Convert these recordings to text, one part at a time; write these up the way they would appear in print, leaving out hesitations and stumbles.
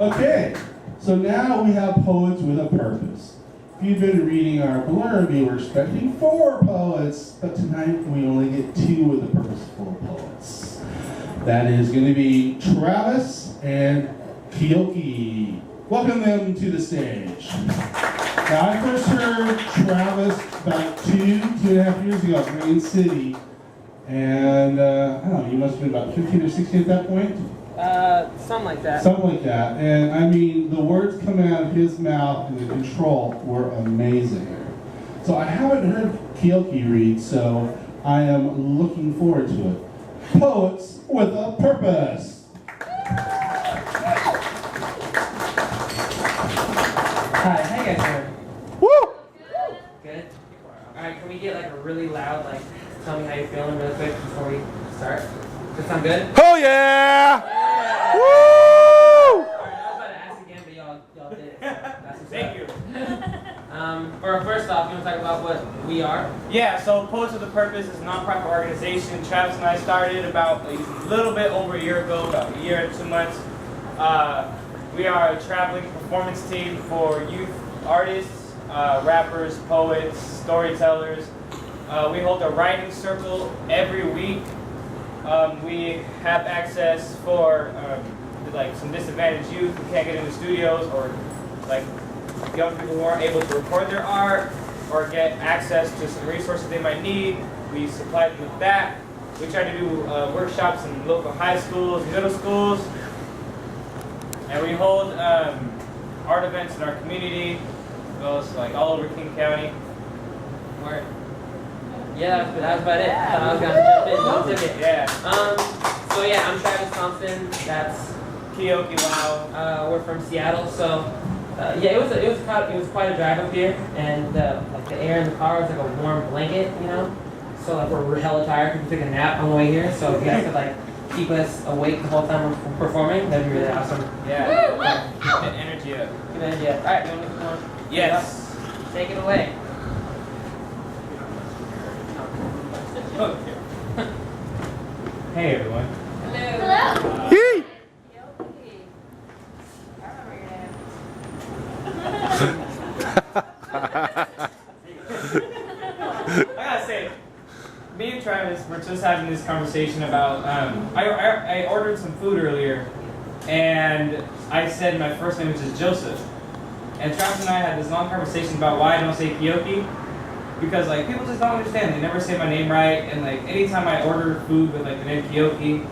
Okay, so now we have poets with a purpose. If you've been reading our blurb, you were expecting 4 poets, but tonight we only get 2 with the purposeful poets. That is going to be Travis and Keoki. Welcome them to the stage. Now, I first heard Travis about 2.5 years ago at Main City, and I don't know, you must have been about 15 or 16 at that point? Something like that. Something like that. And I mean, the words coming out of his mouth and the control were amazing. So I haven't heard Keoki read, so I am looking forward to it. Poets with a Purpose. Hi, how you guys doing? Woo! Good? Alright, can we get like a really loud, like, tell me how you're feeling really quick before we start? Does that sound good? Oh yeah! Woo! Alright, I was about to ask again, but y'all did it. So that's what's Thank up. you. Or first off, you want to talk about what we are? Yeah, so Poets with a Purpose is a nonprofit organization. Travis and I started about a little bit over a year ago, about a year and 2 months. We are a traveling performance team for youth artists, rappers, poets, storytellers. We hold a writing circle every week. We have access for like some disadvantaged youth who can't get into studios, or like young people who aren't able to record their art or get access to some resources they might need. We supply them with that. We try to do workshops in local high schools, middle schools, and we hold art events in our community, as well as like all over King County. Or, yeah, that was about it. I thought I was going to jump in. No, it's okay. Yeah. So yeah, I'm Travis Thompson. That's Keoki Lau. we're from Seattle. So yeah, it was quite a drive up here, and like the air in the car was like a warm blanket, you know. So like we're hella tired because we took a nap on the way here. So if you guys could like keep us awake the whole time we're performing, that'd be really awesome. Yeah. Keep the energy up. Good idea. All right, you want to come on? Yes. Take it away. Oh, hey everyone. Hello. Yee! I remember your name. I gotta say, me and Travis were just having this conversation about, I ordered some food earlier, and I said my first name, which is Joseph. And Travis and I had this long conversation about why I don't say Keoki, because like people just don't understand. They never say my name right, and like anytime I order food with like the name Keoki,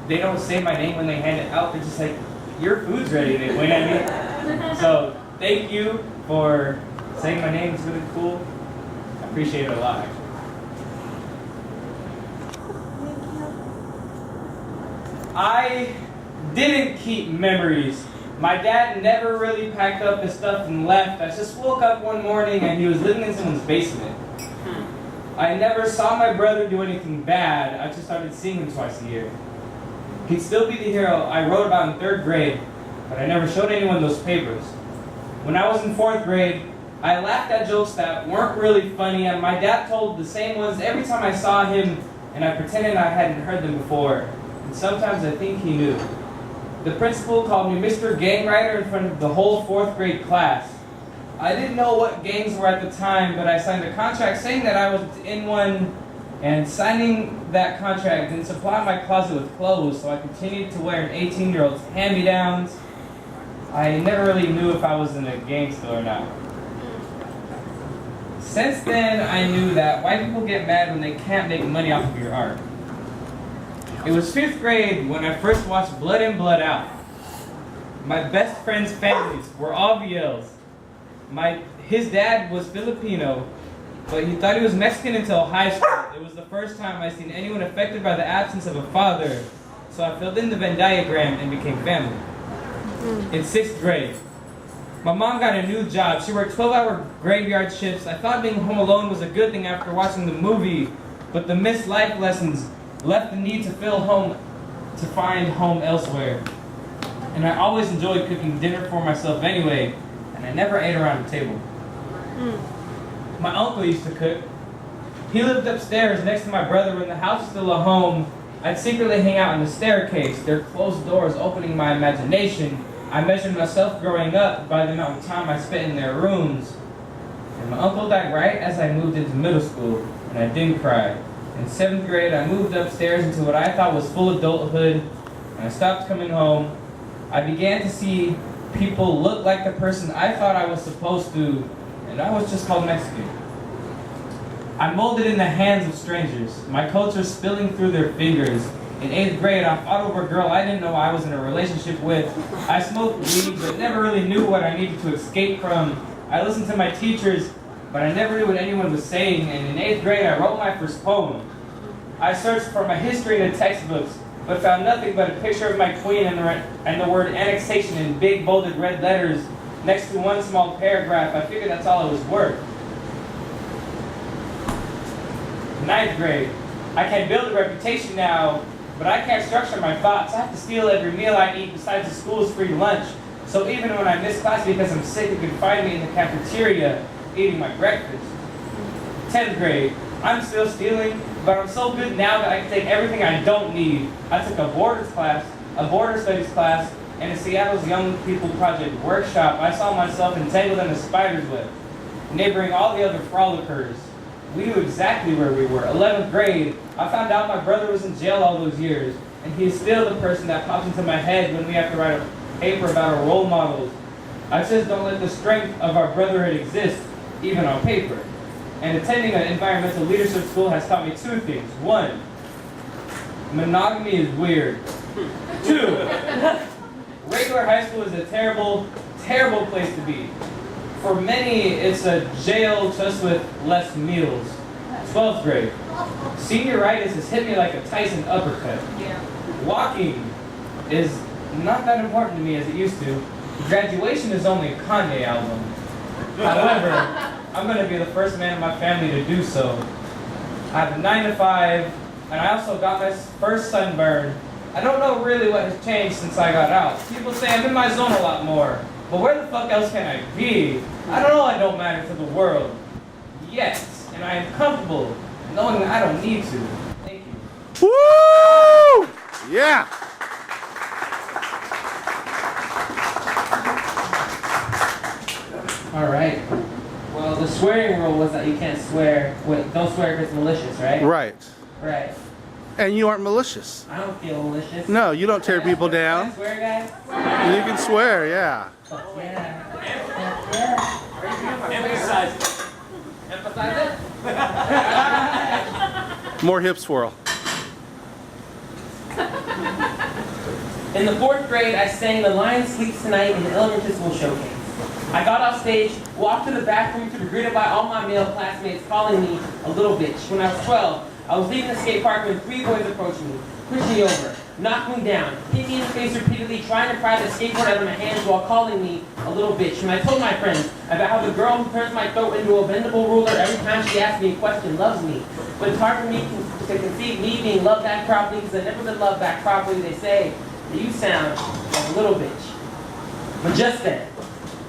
they don't say my name when they hand it out. They're just like, your food's ready. They point at me. So thank you for saying my name. It's really cool. I appreciate it a lot, actually. I didn't keep memories. My dad never really packed up his stuff and left. I just woke up one morning and he was living in someone's basement. I never saw my brother do anything bad. I just started seeing him twice a year. He'd still be the hero I wrote about in 3rd grade, but I never showed anyone those papers. When I was in 4th grade, I laughed at jokes that weren't really funny, and my dad told the same ones every time I saw him, and I pretended I hadn't heard them before. And sometimes I think he knew. The principal called me Mr. Gang Writer in front of the whole 4th grade class. I didn't know what gangs were at the time, but I signed a contract saying that I was in one, and signing that contract didn't supply my closet with clothes, so I continued to wear an 18-year-old's hand-me-downs. I never really knew if I was in a gang still or not. Since then, I knew that white people get mad when they can't make money off of your art. It was 5th grade when I first watched Blood In, Blood Out. My best friend's families were all VLs. His dad was Filipino, but he thought he was Mexican until high school. It was the first time I seen anyone affected by the absence of a father, so I filled in the Venn diagram and became family. In 6th grade, my mom got a new job. She worked 12-hour graveyard shifts. I thought being home alone was a good thing after watching the movie, but the missed life lessons left the need to find home elsewhere. And I always enjoyed cooking dinner for myself anyway, and I never ate around the table. My uncle used to cook. He lived upstairs next to my brother when the house was still a home. I'd secretly hang out on the staircase, their closed doors opening my imagination. I measured myself growing up by the amount of time I spent in their rooms. And my uncle died right as I moved into middle school, and I didn't cry. In 7th grade, I moved upstairs into what I thought was full adulthood, and I stopped coming home. I began to see people look like the person I thought I was supposed to, and I was just called Mexican. I molded in the hands of strangers, my culture spilling through their fingers. In 8th grade, I fought over a girl I didn't know I was in a relationship with. I smoked weed, but never really knew what I needed to escape from. I listened to my teachers, but I never knew what anyone was saying, and in 8th grade, I wrote my first poem. I searched for my history in the textbooks, but found nothing but a picture of my queen and the word annexation in big, bolded red letters next to one small paragraph. I figured that's all it was worth. 9th grade. I can build a reputation now, but I can't structure my thoughts. I have to steal every meal I eat besides the school's free lunch. So even when I miss class because I'm sick, you can find me in the cafeteria eating my breakfast. 10th grade. I'm still stealing, but I'm so good now that I can take everything I don't need. I took a border studies class, and in Seattle's Young People Project workshop, I saw myself entangled in a spider's web, neighboring all the other frolickers. We knew exactly where we were. 11th grade, I found out my brother was in jail all those years, and he is still the person that pops into my head when we have to write a paper about our role models. I just don't let the strength of our brotherhood exist, even on paper. And attending an environmental leadership school has taught me 2 things. 1, monogamy is weird. 2, regular high school is a terrible, terrible place to be. For many, it's a jail just with less meals. 12th grade. Senioritis has hit me like a Tyson uppercut. Walking is not that important to me as it used to. Graduation is only a Kanye album. However, I'm going to be the first man in my family to do so. I have a 9 to 5, and I also got my first sunburn. I don't know really what has changed since I got out. People say I'm in my zone a lot more. But where the fuck else can I be? I don't know I don't matter to the world. Yes, and I am comfortable knowing that I don't need to. Thank you. Woo! Yeah. All right. Well, the swearing rule was that you can't swear. Wait, don't swear if it's malicious, right? Right. Right. And you aren't malicious. I don't feel malicious. No, you don't tear people Can I down. swear, guys? You can swear, yeah. Fuck yeah. Emphasize it. Emphasize it? More hip swirl. In the 4th grade, I sang The Lion Sleeps Tonight in the elementary school showcase. I got off stage, walked to the bathroom to be greeted by all my male classmates calling me a little bitch. When I was 12, I was leaving the skate park when 3 boys approached me, pushed me over, knocked me down, hit me in the face repeatedly, trying to pry the skateboard out of my hands while calling me a little bitch. And I told my friends about how the girl who turns my throat into a bendable ruler every time she asks me a question loves me. But it's hard for me to conceive me being loved back properly because I've never been loved back properly. They say that you sound like a little bitch. But just then,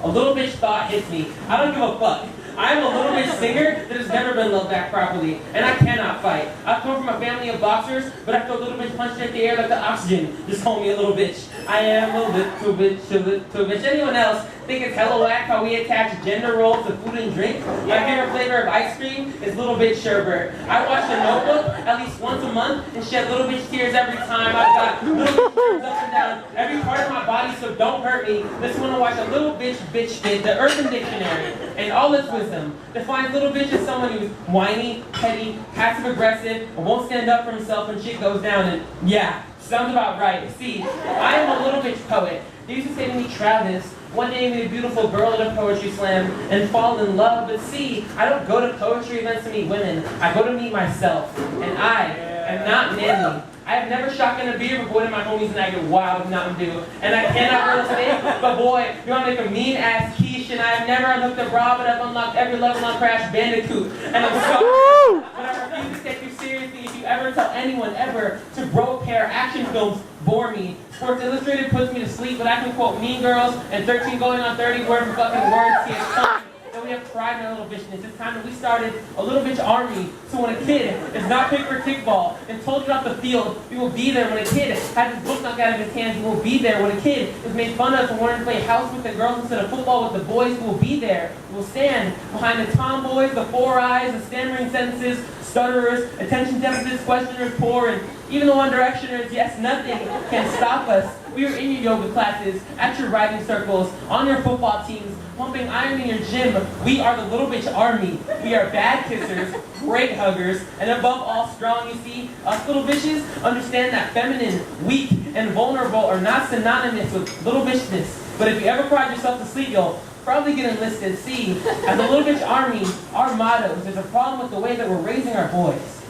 a little bitch thought hits me. I don't give a fuck. I'm a little bitch singer that has never been loved back properly, and I cannot fight. I come from a family of boxers, but after a little bitch punched at the air like the oxygen, just call me a little bitch. I am a little bitch, a little bitch. Anyone else think it's hella whack how we attach gender roles to food and drink? My favorite flavor of ice cream is little bitch sherbet. I watch The Notebook at least once a month and shed little bitch tears every time. I've got little bitch tears up and down every part of my body, so don't hurt me. Let's want to watch a little bitch fit, the Urban Dictionary, and all its wisdom defines little bitch as someone who's whiny, petty, passive-aggressive, or won't stand up for himself when shit goes down, and yeah, sounds about right. See, I am a little bitch poet. They used to say to me, Travis, one day meet a beautiful girl at a poetry slam and fall in love. But see, I don't go to poetry events to meet women. I go to meet myself. And I am not manly. I have never shotgun a beer, but boy, to my homies and I get wild with Mountain Dew. And I cannot relate, but boy, you want to make a mean-ass quiche, and I have never unhooked a bra, but I've unlocked every level on Crash Bandicoot. And I'm sorry, but I refuse to take you seriously if you ever tell anyone ever to bro pair action films bore me. Sports Illustrated puts me to sleep, but I can quote Mean Girls and 13 going on 30 word for fucking words. See, it's fun. And we have pride in our little bitchness. It's time that we started a little bitch army. So when a kid is not picked for kickball and told to get off the field, we will be there. When a kid has his book knocked out of his hands, we will be there. When a kid is made fun of for wanting to play house with the girls instead of football with the boys, we will be there. We will stand behind the tomboys, the four eyes, the stammering sentences, stutterers, attention deficits, questioners, poor, and even the one directioners. Yes, nothing can stop us. We are in your yoga classes, at your writing circles, on your football teams, pumping iron in your gym. We are the little bitch army. We are bad kissers, great huggers, and above all strong. You see, us little bitches understand that feminine, weak, and vulnerable are not synonymous with little bitchness. But if you ever cried yourself to sleep, you'll probably get enlisted. See, as a little bitch army, our motto is there's a problem with the way that we're raising our boys.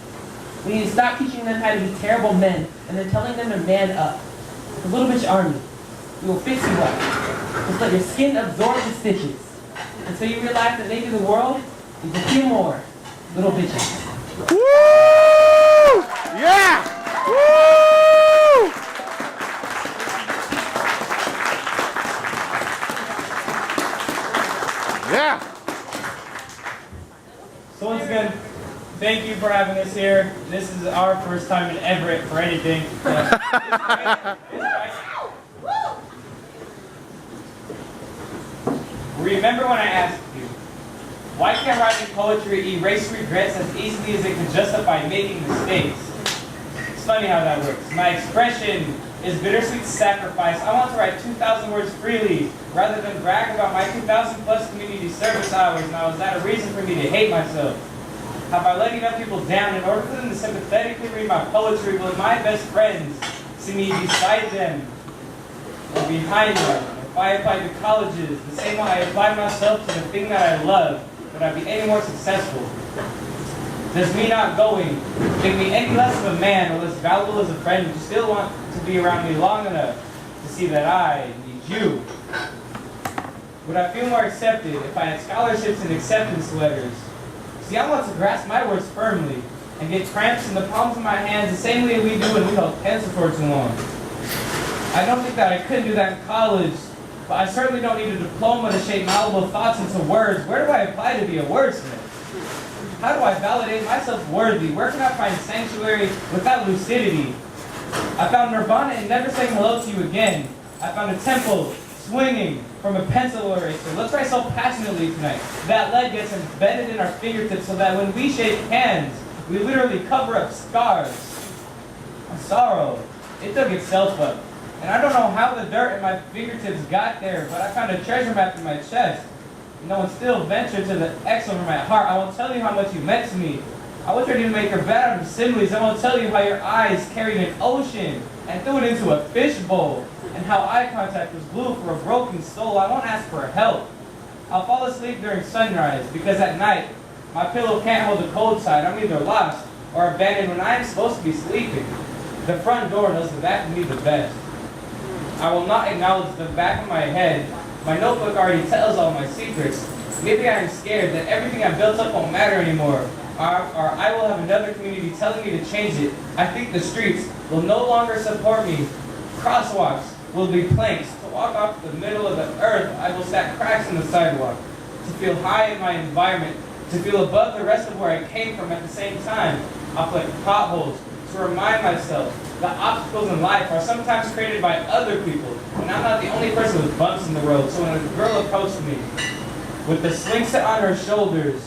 We need to stop teaching them how to be terrible men and then telling them to man up. The little bitch army, we will fix you up. Just let your skin absorb the stitches until you realize that maybe the world needs a few more little bitches. Woo! Yeah! Woo! Yeah! So once again, thank you for having us here. This is our first time in Everett for anything. Remember when I asked you, why can't writing poetry erase regrets as easily as it can justify making mistakes? It's funny how that works. My expression is bittersweet sacrifice. I want to write 2,000 words freely rather than brag about my 2,000 plus community service hours. Now, is that a reason for me to hate myself? Have I let enough people down in order for them to sympathetically read my poetry? Will my best friends see me beside them or behind them? If I applied to colleges the same way I applied myself to the thing that I love, would I be any more successful? Does me not going make me any less of a man or less valuable as a friend? Would you still want to be around me long enough to see that I need you? Would I feel more accepted if I had scholarships and acceptance letters? See, I want to grasp my words firmly and get cramps in the palms of my hands the same way we do when we hold pencil for too long. I don't think that I couldn't do that in college, but I certainly don't need a diploma to shape malleable thoughts into words. Where do I apply to be a wordsmith? How do I validate myself worthy? Where can I find sanctuary without lucidity? I found nirvana in never saying hello to you again. I found a temple swinging from a pencil eraser. Let's write so passionately tonight. That lead gets embedded in our fingertips so that when we shake hands, we literally cover up scars. My sorrow, it dug itself up. And I don't know how the dirt in my fingertips got there, but I found a treasure map in my chest. No one still ventured to the X over my heart. I won't tell you how much you meant to me. I was ready to make your bed out of similes. I won't tell you how your eyes carried an ocean and threw it into a fishbowl, and how eye contact was glue for a broken soul. I won't ask for help. I'll fall asleep during sunrise, because at night, my pillow can't hold the cold side. I'm either lost or abandoned when I'm supposed to be sleeping. The front door knows the back of me the best. I will not acknowledge the back of my head. My notebook already tells all my secrets. Maybe I am scared that everything I built up won't matter anymore. Or I will have another community telling me to change it. I think the streets will no longer support me. Crosswalks will be planks. To walk off the middle of the earth, I will stack cracks in the sidewalk. To feel high in my environment. To feel above the rest of where I came from at the same time. I'll put potholes to remind myself that obstacles in life are sometimes created by other people. And I'm not the only person with bumps in the road. So when a girl approached me with the sling set on her shoulders,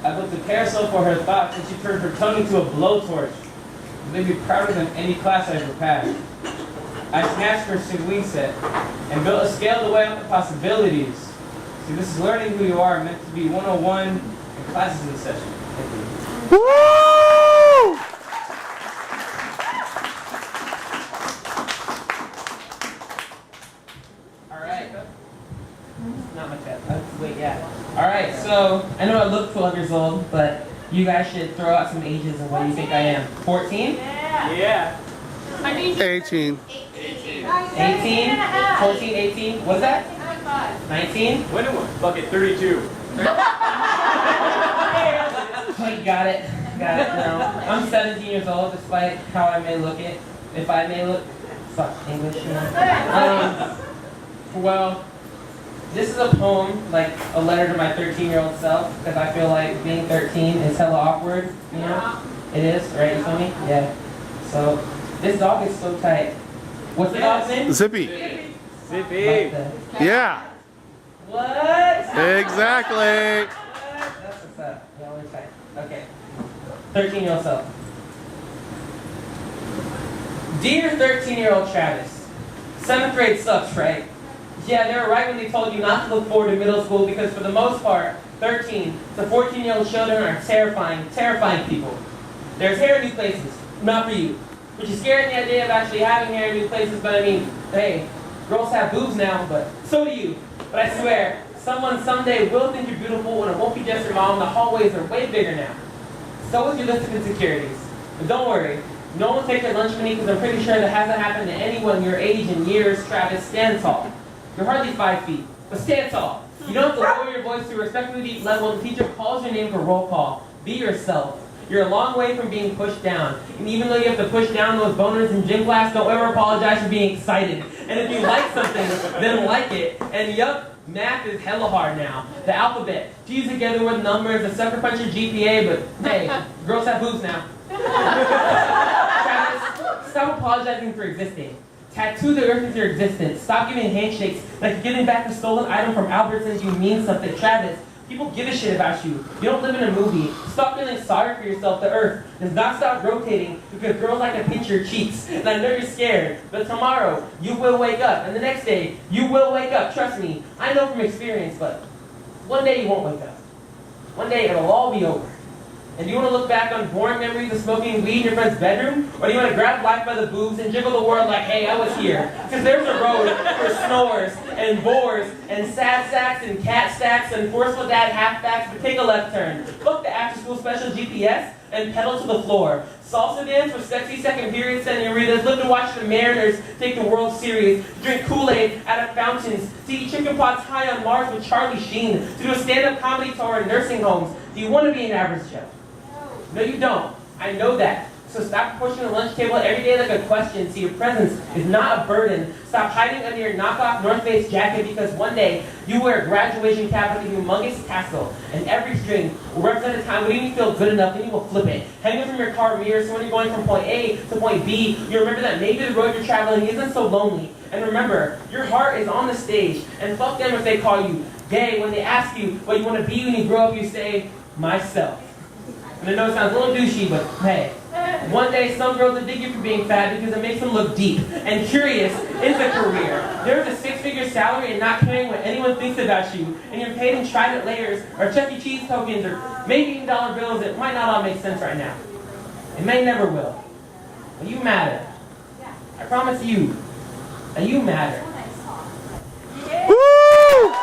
I built a carousel for her thoughts, and she turned her tongue into a blowtorch. It made me prouder than any class I ever passed. I snatched her swing set and built a scale to weigh out the possibilities. See, this is learning who you are, meant to be 101 and classes in session. Thank you. Woo! Not much yet. Wait, yeah. Alright, so I know I look 12 years old, but you guys should throw out some ages and what do you think I am? 14? Yeah. 18. 18? 14, 18? What is that? 19? Winning one. Bucket 32. Oh, you got it. Got it. No. I'm 17 years old, despite how I may look it. If I may look. Fuck, English. You know. Well, This is a poem, like a letter to my 13-year-old self, because I feel like being 13 is hella awkward, you know? It is, right? You feel me? Yeah. So, this dog is so tight. What's the dog's name? Zippy. Zippy. Yeah. What? Exactly. What? That's what's up. Yeah, we're tight. Okay. 13-year-old self. Dear 13-year-old Travis, 7th grade sucks, right? Yeah, they were right when they told you not to look forward to middle school because for the most part, 13 to 14-year-old children are terrifying, terrifying people. There's hair in new places, not for you. But you're scared in the idea of actually having hair in new places, but I mean, hey, girls have boobs now, but so do you. But I swear, someone someday will think you're beautiful and it won't be just your mom. The hallways are way bigger now. So is your list of insecurities. But don't worry, no one will take your lunch money because I'm pretty sure that hasn't happened to anyone your age in years. Travis, stand tall. You're hardly 5 feet, but stand tall. You don't have to lower your voice to a respectfully deep level. The teacher calls your name for roll call. Be yourself. You're a long way from being pushed down. And even though you have to push down those boners in gym class, don't ever apologize for being excited. And if you like something, then like it. And yup, math is hella hard now. The alphabet, fused together with numbers, a sucker punch your GPA, but hey, girls have boobs now. Travis, stop apologizing for existing. Tattoo the earth with your existence. Stop giving handshakes like you're giving back a stolen item from Albertsons. You mean something. Travis, people give a shit about you. You don't live in a movie. Stop feeling sorry for yourself. The earth does not stop rotating because girls like to pinch your cheeks. And I know you're scared, but tomorrow you will wake up. And the next day you will wake up. Trust me, I know from experience, but one day you won't wake up. One day it'll all be over. And do you want to look back on boring memories of smoking weed in your friend's bedroom? Or do you want to grab life by the boobs and jiggle the world like, hey, I was here? Because there's a road for snores and bores and sad sacks and cat stacks and forceful dad halfbacks, but take a left turn. Fuck the after-school special GPS and pedal to the floor. Salsa dance with sexy second period senoritas. Live to watch the Mariners take the World Series. Drink Kool-Aid out of fountains. To eat chicken pots high on Mars with Charlie Sheen. To do a stand-up comedy tour in nursing homes. Do you want to be an average Joe? No, you don't. I know that. So stop pushing the lunch table every day like a question so your presence is not a burden. Stop hiding under your knockoff North Face jacket because one day you wear a graduation cap with a humongous tassel and every string will represent a time when you feel good enough and you will flip it. Hang it from your car mirror so when you're going from point A to point B, you remember that maybe the road you're traveling isn't so lonely. And remember, your heart is on the stage and fuck them if they call you gay. When they ask you what you want to be when you grow up, you say, myself. And I know it sounds a little douchey, but hey, one day some girls will dig you for being fat because it makes them look deep. And curious is a career. There's a 6-figure salary and not caring what anyone thinks about you. And you're paid in Trident layers or Chuck E. Cheese tokens or maybe even dollar bills. It might not all make sense right now. It may never will. But you matter. I promise you that you matter. Woo!